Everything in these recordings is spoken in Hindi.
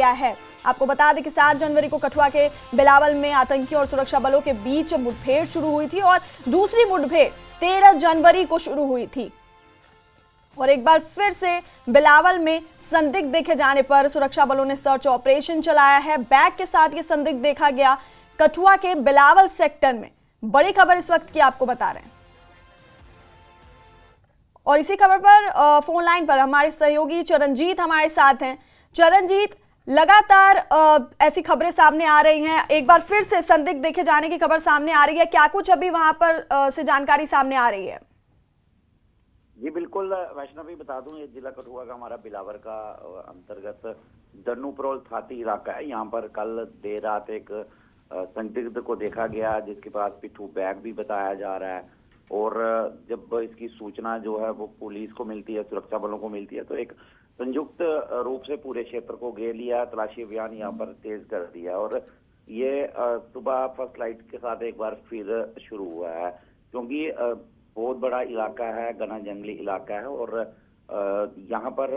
क्या है। आपको बता दें कि 7 जनवरी को कठुआ के बिलावल में आतंकियों और सुरक्षा बलों के बीच मुठभेड़ शुरू हुई थी और दूसरी मुठभेड़ 13 जनवरी को शुरू हुई थी। और एक बार फिर से बिलावल में संदिग्ध देखे जाने पर सुरक्षा बलों ने सर्च ऑपरेशन चलाया है। बैग के साथ ये संदिग्ध देखा गया कठुआ के बिलावल सेक्टर में। बड़ी खबर इस वक्त की आपको बता रहे हैं। और इसी खबर पर फोन लाइन पर हमारे सहयोगी चरणजीत हमारे साथ हैं। चरणजीत, लगातार ऐसी खबरें सामने आ रही हैं, एक बार फिर से संदिग्ध देखे जाने की खबर सामने आ रही है, क्या कुछ अभी वहां पर से जानकारी सामने आ रही है? जी बिल्कुल वैष्णवी, बता दूं ये जिला कठुआ का हमारा बिलावर का अंतर्गत दन्नूपरोल थाती इलाका है। यहाँ पर कल देर रात एक संदिग्ध को देखा गया जिसके पास पिट्ठू बैग भी बताया जा रहा है। और जब इसकी सूचना जो है वो पुलिस को मिलती है, सुरक्षा बलों को मिलती है, तो एक संयुक्त रूप से पूरे क्षेत्र को घेर लिया, तलाशी अभियान यहाँ पर तेज कर दिया। और ये सुबह फर्स्ट लाइट के साथ एक बार फिर शुरू हुआ है, क्योंकि बहुत बड़ा इलाका है, घना जंगली इलाका है। और यहाँ पर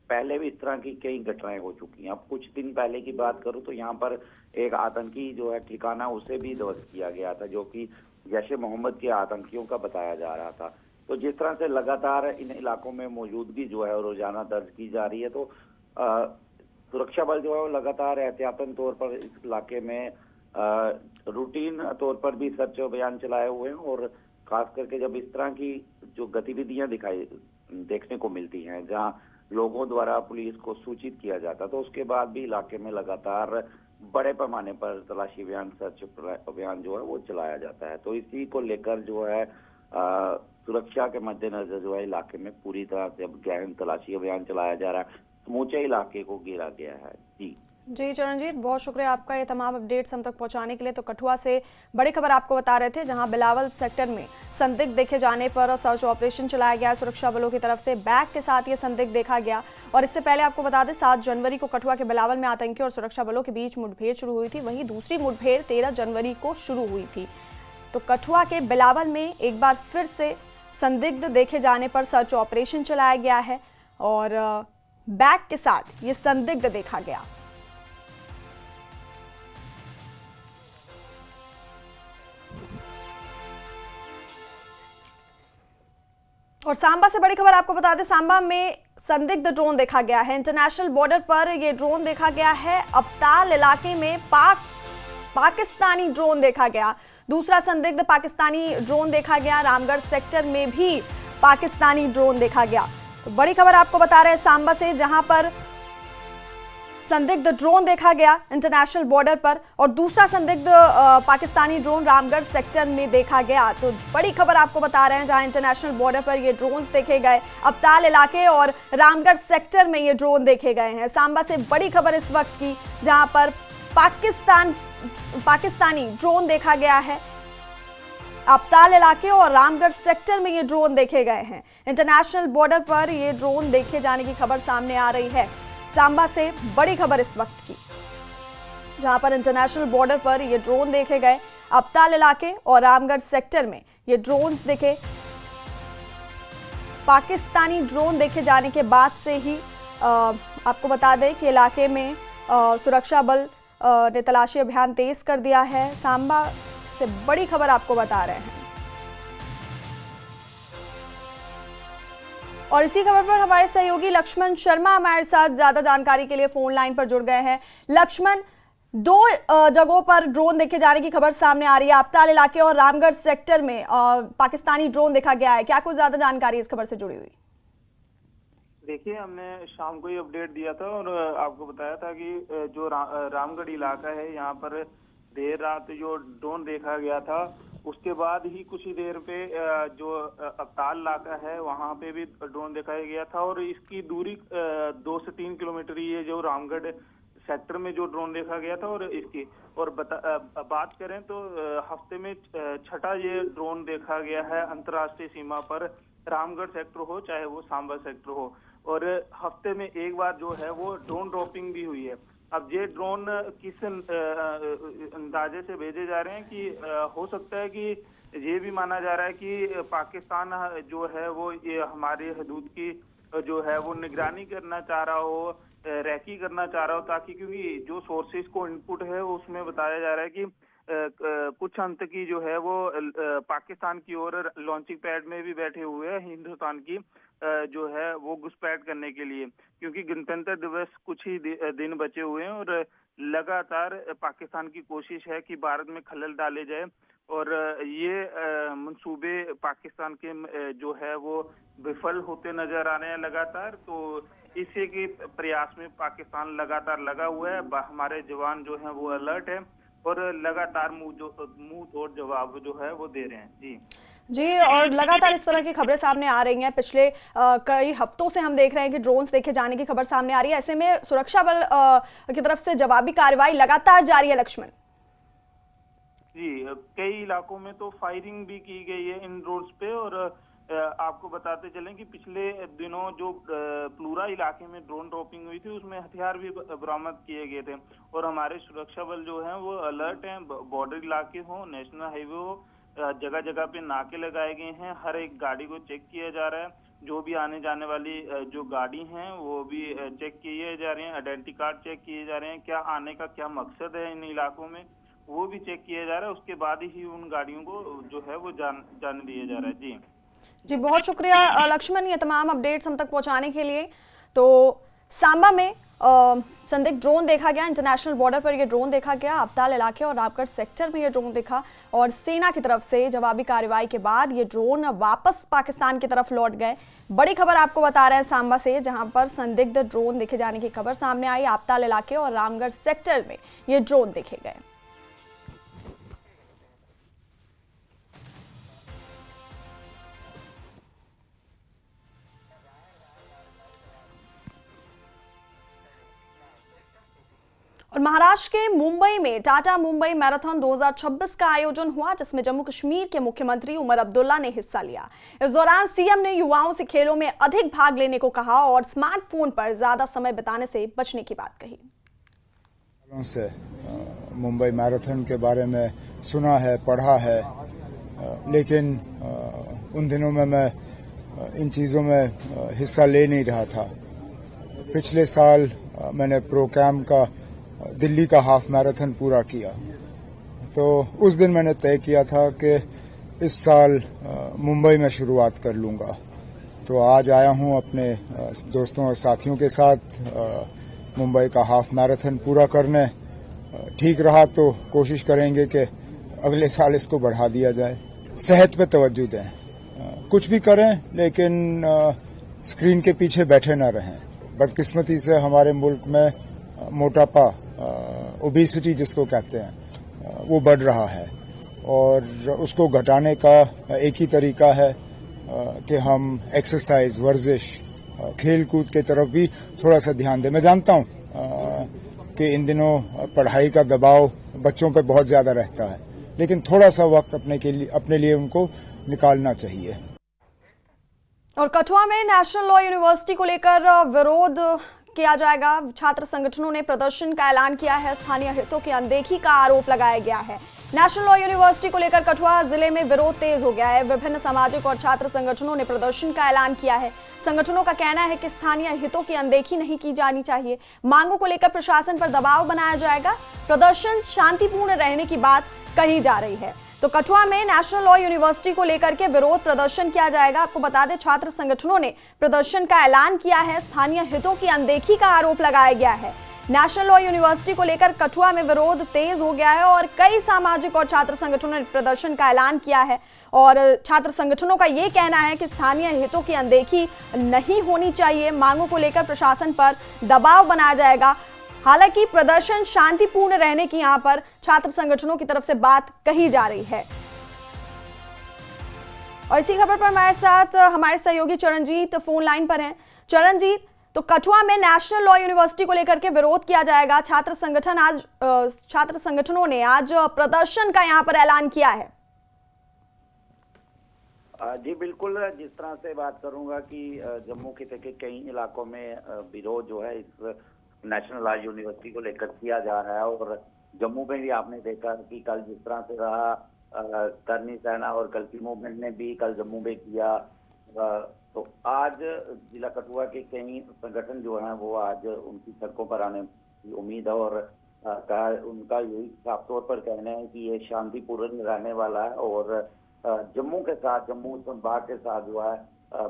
पहले भी इस तरह की कई घटनाएं हो चुकी हैं। अब कुछ दिन पहले की बात करूं तो यहाँ पर एक आतंकी जो है ठिकाना, उसे भी ध्वस्त किया गया था, जो कि जैश ए मोहम्मद के आतंकियों का बताया जा रहा था। तो जिस तरह से लगातार इन इलाकों में मौजूदगी जो है रोजाना दर्ज की जा रही है, तो सुरक्षा बल जो है वो लगातार एहतियातन तौर पर इस इलाके में रूटीन तौर पर भी सर्च अभियान चलाए हुए हैं। और खास करके जब इस तरह की जो गतिविधियां देखने को मिलती हैं, जहां लोगों द्वारा पुलिस को सूचित किया जाता, तो उसके बाद भी इलाके में लगातार बड़े पैमाने पर तलाशी अभियान, सर्च अभियान जो है वो चलाया जाता है। तो इसी को लेकर जो है सुरक्षा के मद्देनजर जो है इलाके में पूरी तरह से अब गहन तलाशी अभियान चलाया जा रहा है। समूचे इलाके को घेरा गया है। जी चरणजीत, बहुत शुक्रिया आपका ये तमाम अपडेट्स हम तक पहुंचाने के लिए। तो कठुआ से बड़ी खबर आपको बता रहे थे, जहां बिलावल सेक्टर में संदिग्ध देखे जाने पर सर्च ऑपरेशन चलाया गया सुरक्षा बलों की तरफ से। बैग के साथ ये संदिग्ध देखा गया। और इससे पहले आपको बता दें 7 जनवरी को कठुआ के बिलावल में आतंकियों और सुरक्षा बलों के बीच मुठभेड़ शुरू हुई थी। वहीं दूसरी मुठभेड़ 13 जनवरी को शुरू हुई थी। तो कठुआ के बिलावल में एक बार फिर से संदिग्ध देखे जाने पर सर्च ऑपरेशन चलाया गया है और बैग के साथ ये संदिग्ध देखा गया। और सांबा से बड़ी खबर आपको बता दें, सांबा में संदिग्ध ड्रोन देखा गया है। इंटरनेशनल बॉर्डर पर यह ड्रोन देखा गया है। अबताल इलाके में पाकिस्तानी ड्रोन देखा गया। दूसरा संदिग्ध पाकिस्तानी ड्रोन देखा गया। रामगढ़ सेक्टर में भी पाकिस्तानी ड्रोन देखा गया। तो बड़ी खबर आपको बता रहे हैं सांबा से, जहां पर संदिग्ध ड्रोन देखा गया इंटरनेशनल बॉर्डर पर और दूसरा संदिग्ध पाकिस्तानी ड्रोन रामगढ़ सेक्टर में देखा गया। तो बड़ी खबर आपको बता रहे हैं, जहां इंटरनेशनल बॉर्डर पर ये ड्रोन्स देखे गए, अबताल इलाके और रामगढ़ सेक्टर में ये ड्रोन देखे गए हैं। सांबा से बड़ी खबर इस वक्त की, जहां पर पाकिस्तानी ड्रोन देखा गया है। अबताल इलाके और रामगढ़ सेक्टर में ये ड्रोन देखे गए हैं। इंटरनेशनल बॉर्डर पर ये ड्रोन देखे जाने की खबर सामने आ रही है। सांबा से बड़ी खबर इस वक्त की, जहां पर इंटरनेशनल बॉर्डर पर ये ड्रोन देखे गए। अबताल इलाके और रामगढ़ सेक्टर में ये ड्रोन्स देखे। पाकिस्तानी ड्रोन देखे जाने के बाद से ही आपको बता दें कि इलाके में सुरक्षा बल ने तलाशी अभियान तेज कर दिया है। सांबा से बड़ी खबर आपको बता रहे हैं। और इसी खबर पर हमारे सहयोगी लक्ष्मण शर्मा हमारे साथ ज्यादा जानकारी के लिए फोन लाइन पर जुड़ गए हैं। लक्ष्मण, 2 जगहों पर ड्रोन देखे जाने की खबर सामने आ रही है। अबताल इलाके और रामगढ़ सेक्टर में पाकिस्तानी ड्रोन देखा गया है। क्या कुछ ज्यादा जानकारी इस खबर से जुड़ी हुई? देखिए, हमने शाम को ही अपडेट दिया था और आपको बताया था कि जो रामगढ़ इलाका है, यहाँ पर देर रात जो ड्रोन देखा गया था, उसके बाद ही कुछ ही देर पे जो अबताल इलाका है वहां पे भी ड्रोन दिखाया गया था। और इसकी दूरी 2 से 3 किलोमीटर ये जो रामगढ़ सेक्टर में जो ड्रोन देखा गया था। और इसकी और बात करें तो हफ्ते में 6ठा ये ड्रोन देखा गया है अंतर्राष्ट्रीय सीमा पर, रामगढ़ सेक्टर हो चाहे वो सांबा सेक्टर हो। और हफ्ते में एक बार जो है वो ड्रोन ड्रॉपिंग भी हुई है। अब ये ड्रोन किस अंदाजे से भेजे जा रहे हैं कि हो सकता है कि ये भी माना जा रहा है कि पाकिस्तान जो है वो ये हमारी हदूद की जो है वो निगरानी करना चाह रहा हो, रैकी करना चाह रहा हो, ताकि क्योंकि जो सोर्सेज को इनपुट है उसमें बताया जा रहा है कि कुछ आतंकी जो है वो पाकिस्तान की ओर लॉन्चिंग पैड में भी बैठे हुए हैं हिंदुस्तान की जो है वो घुसपैठ करने के लिए, क्योंकि गणतंत्र दिवस कुछ ही दिन बचे हुए हैं और लगातार पाकिस्तान की कोशिश है कि भारत में खलल डाले जाए और ये मंसूबे पाकिस्तान के जो है वो विफल होते नजर आ रहे हैं लगातार। तो इसी के प्रयास में पाकिस्तान लगातार लगा हुआ है। हमारे जवान जो हैं वो अलर्ट है और लगातार मुंह तोड़ जवाब जो है वो दे रहे हैं। जी जी, और लगातार इस तरह की खबरें सामने आ रही हैं। पिछले कई हफ्तों से हम देख रहे हैं कि ड्रोन्स देखे जाने की खबर सामने आ रही है। ऐसे में सुरक्षा बल की तरफ से जवाबी कार्रवाई लगातार जारी है लक्ष्मण। जी, कई इलाकों में तो फायरिंग भी की गई है इन ड्रोन्स पे। और आपको बताते चलें कि पिछले दिनों जो प्लूरा इलाके में ड्रोन ड्रॉपिंग हुई थी उसमें हथियार भी बरामद किए गए थे। और हमारे सुरक्षा बल जो हैं वो अलर्ट हैं। बॉर्डर इलाके हो, नेशनल हाईवे हो, जगह जगह पे नाके लगाए गए हैं। हर एक गाड़ी को चेक किया जा रहा है। जो भी आने जाने वाली जो गाड़ी हैं वो भी चेक किए जा रहे हैं। आइडेंटिटी कार्ड चेक किए जा रहे हैं। क्या आने का क्या मकसद है इन इलाकों में वो भी चेक किया जा रहा है। उसके बाद ही उन गाड़ियों को जो है वो जाने दिया जा रहा है। जी जी, बहुत शुक्रिया लक्ष्मण, ये तमाम अपडेट्स हम तक पहुंचाने के लिए। तो सांबा में संदिग्ध ड्रोन देखा गया, इंटरनेशनल बॉर्डर पर ये ड्रोन देखा गया, अब्दाल इलाके और रामगढ़ सेक्टर में ये ड्रोन देखा और सेना की तरफ से जवाबी कार्रवाई के बाद ये ड्रोन वापस पाकिस्तान की तरफ लौट गए। बड़ी खबर आपको बता रहे हैं सांबा से, जहां पर संदिग्ध ड्रोन देखे जाने की खबर सामने आई। अब्दाल इलाके और रामगढ़ सेक्टर में ये ड्रोन देखे गए। और महाराष्ट्र के मुंबई में टाटा मुंबई मैराथन 2026 का आयोजन हुआ, जिसमें जम्मू कश्मीर के मुख्यमंत्री उमर अब्दुल्ला ने हिस्सा लिया। इस दौरान सीएम ने युवाओं से खेलों में अधिक भाग लेने को कहा और स्मार्टफोन पर ज्यादा समय बिताने से बचने की बात कही। से मुंबई मैराथन के बारे में सुना है, पढ़ा है, लेकिन उन दिनों में मैं इन चीजों में हिस्सा ले नहीं रहा था। पिछले साल मैंने प्रोग्राम का दिल्ली का हाफ मैराथन पूरा किया, तो उस दिन मैंने तय किया था कि इस साल मुंबई में शुरुआत कर लूंगा। तो आज आया हूं अपने दोस्तों और साथियों के साथ मुंबई का हाफ मैराथन पूरा करने। ठीक रहा तो कोशिश करेंगे कि अगले साल इसको बढ़ा दिया जाए। सेहत पे तवज्जो दें, कुछ भी करें लेकिन स्क्रीन के पीछे बैठे न रहें। बदकिस्मती से हमारे मुल्क में मोटापा, ओबेसिटी जिसको कहते हैं, वो बढ़ रहा है और उसको घटाने का एक ही तरीका है कि हम एक्सरसाइज, वर्जिश, खेल कूद के तरफ भी थोड़ा सा ध्यान दें। मैं जानता हूं कि इन दिनों पढ़ाई का दबाव बच्चों पर बहुत ज्यादा रहता है, लेकिन थोड़ा सा वक्त अपने लिए उनको निकालना चाहिए। और कठुआ में नेशनल लॉ यूनिवर्सिटी को लेकर विरोध किया जाएगा। छात्र संगठनों ने प्रदर्शन का ऐलान किया है। स्थानीय हितों की अनदेखी का आरोप लगाया गया है। नेशनल लॉ यूनिवर्सिटी को लेकर कठुआ जिले में विरोध तेज हो गया है। विभिन्न सामाजिक और छात्र संगठनों ने प्रदर्शन का ऐलान किया है। संगठनों का कहना है कि स्थानीय हितों की अनदेखी नहीं की जानी चाहिए। मांगों को लेकर प्रशासन पर दबाव बनाया जाएगा। प्रदर्शन शांतिपूर्ण रहने की बात कही जा रही है। तो कठुआ में नेशनल लॉ यूनिवर्सिटी को लेकर के विरोध प्रदर्शन किया जाएगा। आपको बता दें, छात्र संगठनों ने प्रदर्शन का ऐलान किया है। स्थानीय हितों की अनदेखी का आरोप लगाया गया है। नेशनल लॉ यूनिवर्सिटी को लेकर कठुआ में विरोध तेज हो गया है और कई सामाजिक और छात्र संगठनों ने प्रदर्शन का ऐलान किया है। और छात्र संगठनों का ये कहना है कि स्थानीय हितों की अनदेखी नहीं होनी चाहिए। मांगों को लेकर प्रशासन पर दबाव बनाया जाएगा। हालांकि प्रदर्शन शांतिपूर्ण रहने की यहां पर छात्र संगठनों की तरफ से बात कही जा रही है। और इसी खबर पर हमारे साथ हमारे सहयोगी चरणजीत फोन लाइन पर हैं। चरणजीत, तो कठुआ में नेशनल लॉ यूनिवर्सिटी को लेकर के विरोध किया जाएगा। छात्र संगठनों ने आज प्रदर्शन का यहां पर ऐलान किया है। जी बिल्कुल, जिस तरह से बात करूंगा कि जम्मू खिते के कई इलाकों में विरोध जो है इस नेशनल लॉ यूनिवर्सिटी को लेकर किया जा रहा है। और जम्मू में भी आपने देखा कि कल जिस तरह से रहा, करनी सेना और कल्की मूवमेंट ने भी कल जम्मू में किया, तो आज जिला कठुआ के कई संगठन जो हैं वो आज उनकी सड़कों पर आने की उम्मीद है और उनका यही साफ तौर पर कहना है कि ये शांतिपूर्ण रहने वाला है और जम्मू के साथ, जम्मू संभाग के साथ जो है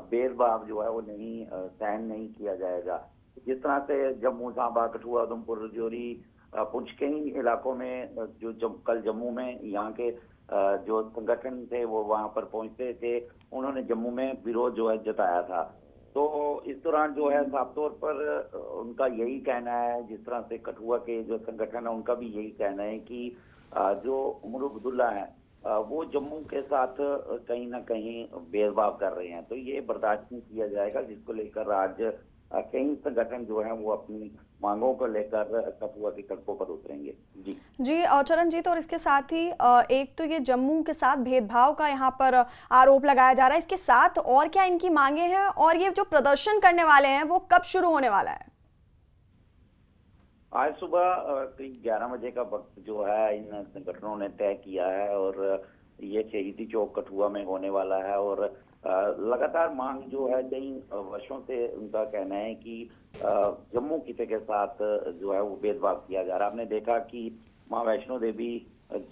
भेदभाव जो है वो नहीं सहन नहीं किया जाएगा। जिस तरह से जम्मू, सांबा, कठुआ, उधमपुर, राजौरी, पुंछ के ही इलाकों में जो कल जम्मू में यहाँ के जो संगठन थे वो वहां पर पहुंचते थे, उन्होंने जम्मू में विरोध जो है जताया था। तो इस दौरान जो है साफ तौर पर उनका यही कहना है, जिस तरह से कठुआ के जो संगठन है उनका भी यही कहना है कि जो उमर अब्दुल्ला है वो जम्मू के साथ कहीं ना कहीं भेदभाव कर रहे हैं। तो ये बर्दाश्त नहीं किया जाएगा, जिसको लेकर आज कई संगठन जो है वो अपनी मांगों को लेकर कठुआ की सड़कों पर उतरेंगे। जी चरणजीत, और इसके साथ ही एक तो ये जम्मू के साथ भेदभाव का यहाँ पर आरोप लगाया जा रहा है, इसके साथ और क्या इनकी मांगे हैं और ये जो प्रदर्शन करने वाले हैं वो कब शुरू होने वाला है? आज सुबह करीब 11 बजे का वक्त जो है इन संगठनों ने तय किया है और ये शहीदी चौक कठुआ में होने वाला है। और लगातार मांग जो है कई वर्षों से उनका कहना है कि जम्मू खिते के साथ जो है वो भेदभाव किया जा रहा है। आपने देखा कि मां वैष्णो देवी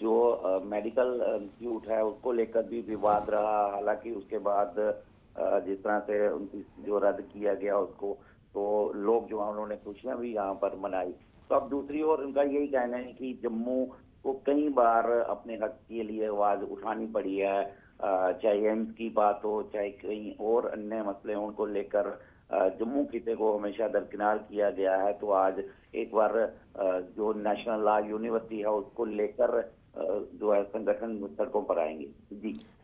जो मेडिकल इंस्टीट्यूट है उसको लेकर भी विवाद रहा, हालांकि उसके बाद जिस तरह से उनकी जो रद्द किया गया उसको, तो लोग जो है उन्होंने खुशियां भी यहाँ पर मनाई। तो अब दूसरी ओर उनका यही कहना है कि जम्मू को कई बार अपने हक के लिए आवाज उठानी पड़ी है, चाहे एम्स की बात हो, चाहे कई और अन्य मसले हो, उनको लेकर जम्मू खिते को हमेशा दरकिनार किया गया है। तो आज एक बार जो नेशनल लॉ यूनिवर्सिटी है उसको लेकर जो है संगठन सड़कों पर आएंगे।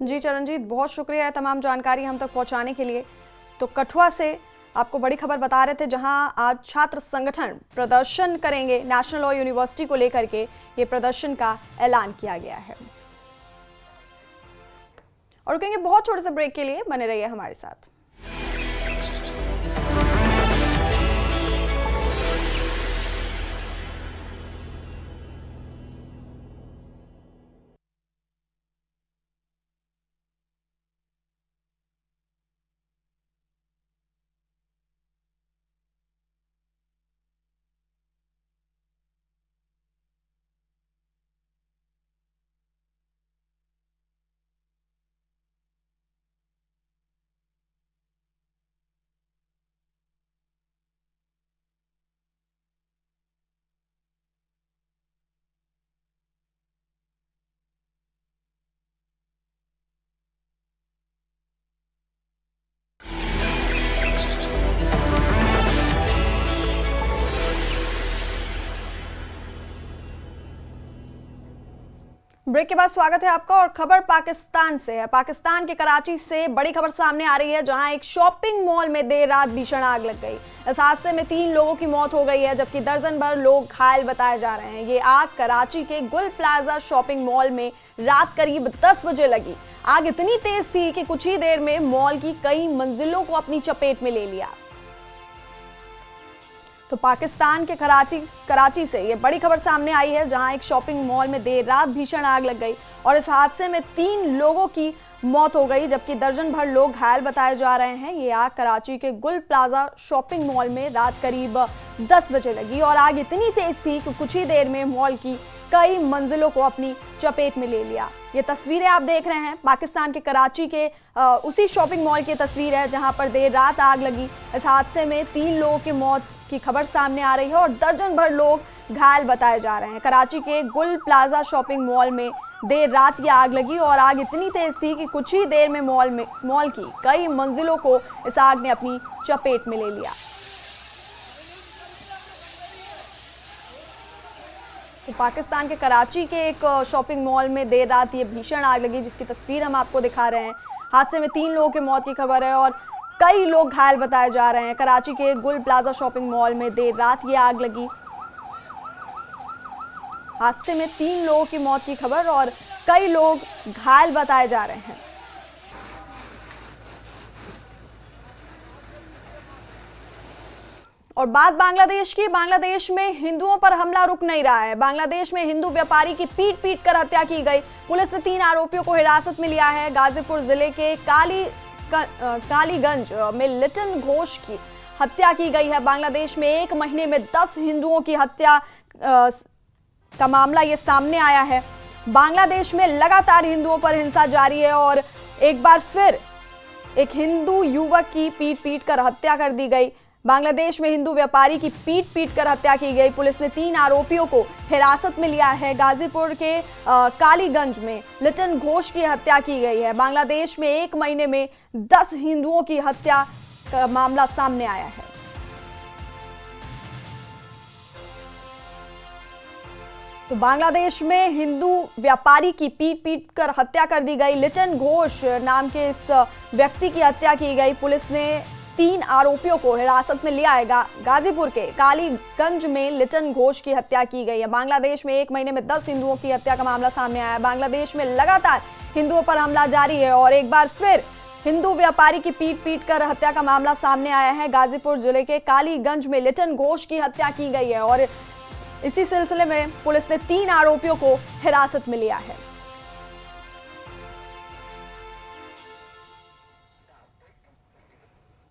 जी चरणजीत, बहुत शुक्रिया है तमाम जानकारी हम तक पहुंचाने के लिए। तो कठुआ से आपको बड़ी खबर बता रहे थे, जहां आज छात्र संगठन प्रदर्शन करेंगे, नेशनल लॉ यूनिवर्सिटी को लेकर के ये प्रदर्शन का ऐलान किया गया है। और कहेंगे बहुत छोटे से ब्रेक के लिए, बने रहिए हमारे साथ। ब्रेक के बाद स्वागत है आपका और खबर पाकिस्तान से है। पाकिस्तान के कराची से बड़ी खबर सामने आ रही है, जहां एक शॉपिंग मॉल में देर रात भीषण आग लग गई। इस हादसे में 3 लोगों की मौत हो गई है, जबकि दर्जन भर लोग घायल बताए जा रहे हैं। ये आग कराची के गुल प्लाजा शॉपिंग मॉल में रात करीब 10 बजे लगी। आग इतनी तेज थी कि कुछ ही देर में मॉल की कई मंजिलों को अपनी चपेट में ले लिया। तो पाकिस्तान के कराची से ये बड़ी खबर सामने आई है, जहां एक शॉपिंग मॉल में देर रात भीषण आग लग गई और इस हादसे में 3 लोगों की मौत हो गई, जबकि दर्जन भर लोग घायल बताए जा रहे हैं। ये आग कराची के गुल प्लाजा शॉपिंग मॉल में रात करीब 10 बजे लगी और आग इतनी तेज थी कि कुछ ही देर में मॉल की कई मंजिलों को अपनी चपेट में ले लिया। ये तस्वीरें आप देख रहे हैं पाकिस्तान के कराची के उसी शॉपिंग मॉल की तस्वीर है, जहां पर देर रात आग लगी। इस हादसे में 3 लोगों की मौत की खबर सामने आ रही है और दर्जन भर लोग घायल बताए जा रहे हैं। कराची के गुल प्लाजा शॉपिंग मॉल में देर रात ये आग लगी और आग इतनी तेज थी कि कुछ ही देर में मॉल की कई मंजिलों को इस आग ने अपनी चपेट में ले लिया। तो पाकिस्तान के कराची के एक शॉपिंग मॉल में देर रात ये भीषण आग लगी, जिसकी तस्वीर हम आपको दिखा रहे हैं। हादसे में 3 लोगों की मौत की खबर है और कई लोग घायल बताए जा रहे हैं। कराची के गुल प्लाजा शॉपिंग मॉल में देर रात ये आग लगी। हादसे में 3 लोगों की मौत की खबर और कई लोग घायल बताए जा रहे हैं। और बात बांग्लादेश की। बांग्लादेश में हिंदुओं पर हमला रुक नहीं रहा है। बांग्लादेश में हिंदू व्यापारी की पीट कर हत्या की गई। पुलिस ने 3 आरोपियों को हिरासत में लिया है। गाजीपुर जिले के कालीगंज में लिटन घोष की हत्या की गई है। बांग्लादेश में एक महीने में 10 हिंदुओं की हत्या का मामला ये सामने आया है। बांग्लादेश में लगातार हिंदुओं पर हिंसा जारी है और एक बार फिर एक हिंदू युवक की पीट कर हत्या कर दी गई। बांग्लादेश में हिंदू व्यापारी की पीट कर हत्या की गई। पुलिस ने 3 आरोपियों को हिरासत में लिया है। गाजीपुर के कालीगंज में लिटन घोष की हत्या की गई है। बांग्लादेश में एक महीने में 10 हिंदुओं की हत्या का मामला सामने आया है। तो बांग्लादेश में हिंदू व्यापारी की पीट कर हत्या कर दी गई। लिटन घोष नाम के इस व्यक्ति की हत्या की गई। पुलिस ने 3 आरोपियों को हिरासत में लिया है। गाजीपुर के कालीगंज में लिटन घोष की हत्या की गई है। बांग्लादेश में एक महीने में 10 हिंदुओं की हत्या का मामला सामने आया है। बांग्लादेश में लगातार हिंदुओं पर हमला जारी है और एक बार फिर हिंदू व्यापारी की पीट कर हत्या का मामला सामने आया है। गाजीपुर जिले के कालीगंज में लिटन घोष की हत्या की गई है और इसी सिलसिले में पुलिस ने 3 आरोपियों को हिरासत में लिया है।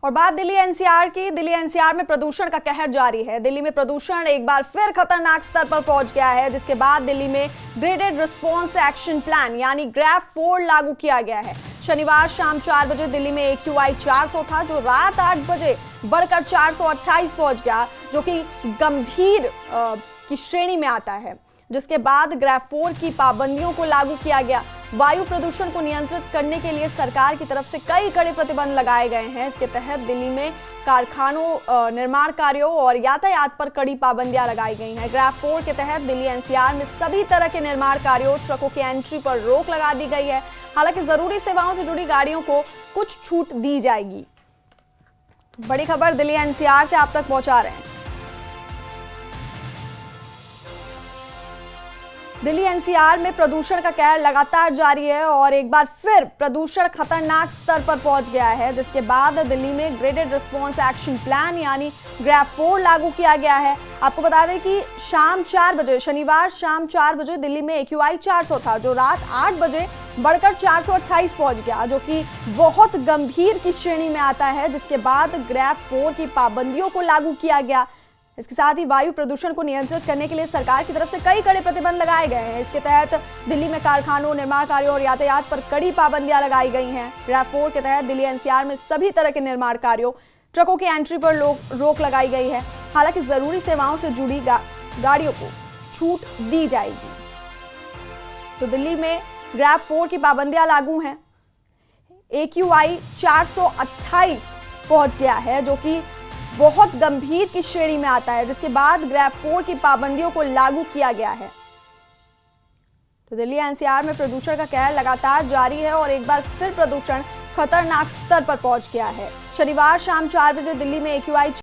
और बात दिल्ली एनसीआर की। दिल्ली एनसीआर में प्रदूषण का कहर जारी है। दिल्ली में प्रदूषण एक बार फिर खतरनाक स्तर पर पहुंच गया है, जिसके बाद दिल्ली में ग्रेडेड रिस्पॉन्स एक्शन प्लान यानी ग्रैफ 4 लागू किया गया है। शनिवार शाम 4 बजे दिल्ली में AQI 400 था, जो रात 8 बजे बढ़कर 428 पहुंच गया, जो कि गंभीर की श्रेणी में आता है। जिसके बाद ग्रैफ 4 की पाबंदियों को लागू किया गया। वायु प्रदूषण को नियंत्रित करने के लिए सरकार की तरफ से कई कड़े प्रतिबंध लगाए गए हैं। इसके तहत दिल्ली में कारखानों, निर्माण कार्यों और यातायात पर कड़ी पाबंदियां लगाई गई हैं। ग्रैफ 4 के तहत दिल्ली एनसीआर में सभी तरह के निर्माण कार्यों, ट्रकों की एंट्री पर रोक लगा दी गई है। हालांकि जरूरी सेवाओं से जुड़ी गाड़ियों को कुछ छूट दी जाएगी। बड़ी खबर दिल्ली एनसीआर से आप तक पहुंचा रहे हैं। दिल्ली एनसीआर में प्रदूषण का कहर लगातार जारी है और एक बार फिर प्रदूषण खतरनाक स्तर पर पहुंच गया है, जिसके बाद दिल्ली में ग्रेडेड रिस्पॉन्स एक्शन प्लान यानी ग्रैफ 4 लागू किया गया है। आपको बता दें कि शनिवार शाम 4 बजे दिल्ली में AQI 400 था, जो रात 8 बजे बढ़कर 428 पहुंच गया, जो कि बहुत गंभीर की श्रेणी में आता है। जिसके बाद ग्रैफ 4 की पाबंदियों को लागू किया गया। इसके साथ ही वायु प्रदूषण को नियंत्रित करने के लिए सरकार की तरफ से कई कड़े प्रतिबंध लगाए गए हैं। इसके तहत दिल्ली में कारखानों, निर्माण कार्यों और यातायात पर कड़ी पाबंदियां लगाई गई हैं। ग्रैफ 4 के तहत दिल्ली एनसीआर में सभी तरह के निर्माण कार्यों, ट्रकों की एंट्री पर रोक लगाई गई है। हालांकि जरूरी सेवाओं से जुड़ी गाड़ियों को छूट दी जाएगी। तो दिल्ली में ग्रैफ 4 की पाबंदियां लागू हैं। AQI 428 पहुंच गया है, जो कि बहुत गंभीर की श्रेणी में आता है। जिसके बाद ग्रैफ 4 की पाबंदियों को लागू किया गया है। तो दिल्ली एनसीआर में प्रदूषण का कहर लगातार जारी है और एक बार फिर प्रदूषण खतरनाक स्तर पर पहुंच गया है। शनिवार शाम 4 बजे दिल्ली में AQI